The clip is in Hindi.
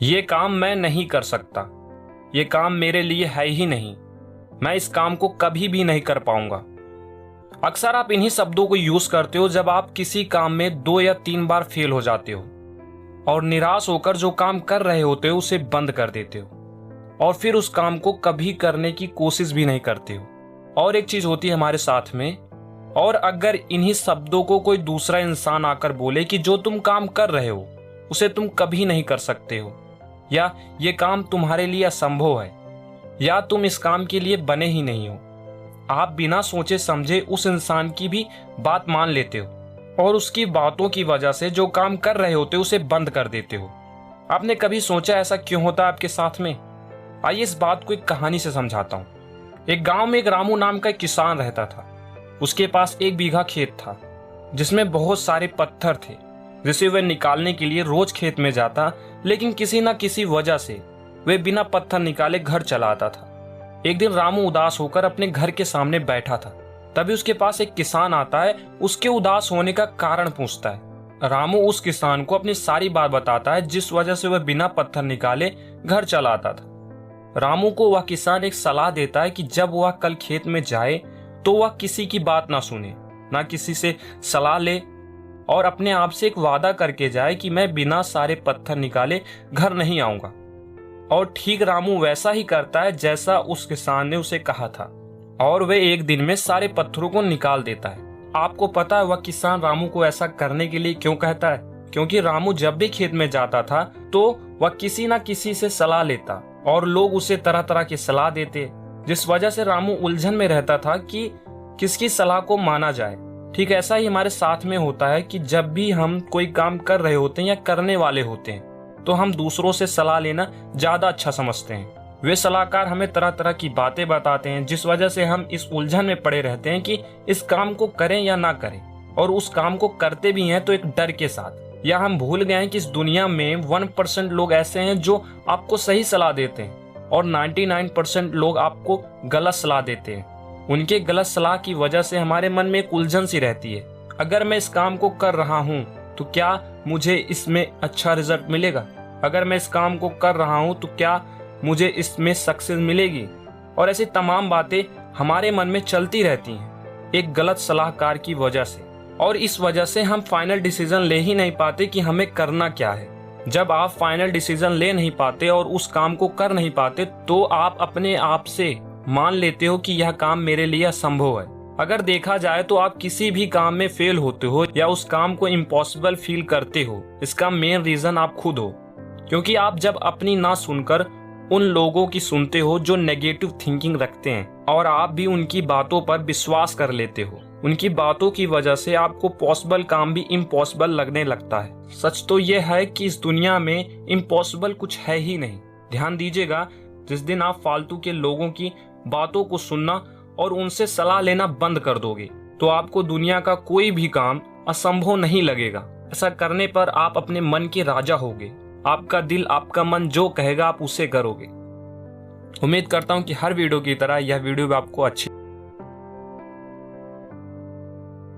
ये काम मैं नहीं कर सकता, ये काम मेरे लिए है ही नहीं, मैं इस काम को कभी भी नहीं कर पाऊंगा। अक्सर आप इन्हीं शब्दों को यूज करते हो जब आप किसी काम में 2 या 3 बार फेल हो जाते हो और निराश होकर जो काम कर रहे होते हो उसे बंद कर देते हो और फिर उस काम को कभी करने की कोशिश भी नहीं करते हो। और एक चीज होती है हमारे साथ में, और अगर इन्हीं शब्दों को कोई दूसरा इंसान आकर बोले कि जो तुम काम कर रहे हो उसे तुम कभी नहीं कर सकते हो, या ये काम तुम्हारे लिए असंभव है, या तुम इस काम के लिए बने ही नहीं हो, आप बिना सोचे समझे उस इंसान की भी बात मान लेते हो और उसकी बातों की वजह से जो काम कर रहे होते हो उसे बंद कर देते हो। आपने कभी सोचा ऐसा क्यों होता है आपके साथ में? आइए इस बात को एक कहानी से समझाता हूँ। एक गांव में एक रामू नाम का एक किसान रहता था। उसके पास 1 बीघा खेत था जिसमें बहुत सारे पत्थर थे जिसे वह निकालने के लिए रोज खेत में जाता, लेकिन किसी न किसी वजह से वह बिना पत्थर निकाले घर चला आता था। एक दिन रामू उदास होकर अपने घर के सामने बैठा था, तभी उसके पास एक किसान आता है। उसके उदास होने का कारण पूछता है। रामू उस किसान को अपनी सारी बात बताता है जिस वजह से वह बिना पत्थर निकाले घर चला आता था। रामू को वह किसान एक सलाह देता है कि जब वह कल खेत में जाए तो वह किसी की बात ना सुने, ना किसी से सलाह ले और अपने आप से एक वादा करके जाए कि मैं बिना सारे पत्थर निकाले घर नहीं आऊंगा। और ठीक रामू वैसा ही करता है जैसा उस किसान ने उसे कहा था और वह एक दिन में सारे पत्थरों को निकाल देता है। आपको पता है वह किसान रामू को ऐसा करने के लिए क्यों कहता है? क्योंकि रामू जब भी खेत में जाता था तो वह किसी ना किसी से सलाह लेता और लोग उसे तरह तरह की सलाह देते, जिस वजह से रामू उलझन में रहता था कि किसकी सलाह को माना जाए। ठीक ऐसा ही हमारे साथ में होता है कि जब भी हम कोई काम कर रहे होते हैं या करने वाले होते हैं तो हम दूसरों से सलाह लेना ज्यादा अच्छा समझते हैं। वे सलाहकार हमें तरह तरह की बातें बताते हैं जिस वजह से हम इस उलझन में पड़े रहते हैं कि इस काम को करें या ना करें, और उस काम को करते भी हैं तो एक डर के साथ। या हम भूल गए हैं कि इस दुनिया में 1% लोग ऐसे हैं जो आपको सही सलाह देते हैं और 99% लोग आपको गलत सलाह देते हैं। उनके गलत सलाह की वजह से हमारे मन में एक उलझन सी रहती है। अगर मैं इस काम को कर रहा हूँ तो क्या मुझे इसमें अच्छा रिजल्ट मिलेगा? अगर मैं इस काम को कर रहा हूँ तो क्या मुझे इसमें सक्सेस मिलेगी? और ऐसी तमाम बातें हमारे मन में चलती रहती हैं एक गलत सलाहकार की वजह से, और इस वजह से हम फाइनल डिसीजन ले ही नहीं पाते कि हमें करना क्या है। जब आप फाइनल डिसीजन ले नहीं पाते और उस काम को कर नहीं पाते तो आप अपने आप से मान लेते हो कि यह काम मेरे लिए असंभव है। अगर देखा जाए तो आप किसी भी काम में फेल होते हो या उस काम को इम्पॉसिबल फील करते हो, इसका मेन रीजन आप खुद हो, क्योंकि आप जब अपनी ना सुनकर उन लोगों की सुनते हो जो नेगेटिव थिंकिंग रखते हैं और आप भी उनकी बातों पर विश्वास कर लेते हो। उनकी बातों की वजह से आपको पॉसिबल काम भी इम्पॉसिबल लगने लगता है। सच तो यह है कि इस दुनिया में इम्पॉसिबल कुछ है ही नहीं। ध्यान दीजिएगा, जिस दिन आप फालतू के लोगों की बातों को सुनना और उनसे सलाह लेना बंद कर दोगे तो आपको दुनिया का कोई भी काम असंभव नहीं लगेगा। ऐसा करने पर आप अपने मन के राजा होगे। आपका दिल, आपका मन जो कहेगा आप उसे करोगे। उम्मीद करता हूं कि हर वीडियो की तरह यह वीडियो भी आपको अच्छी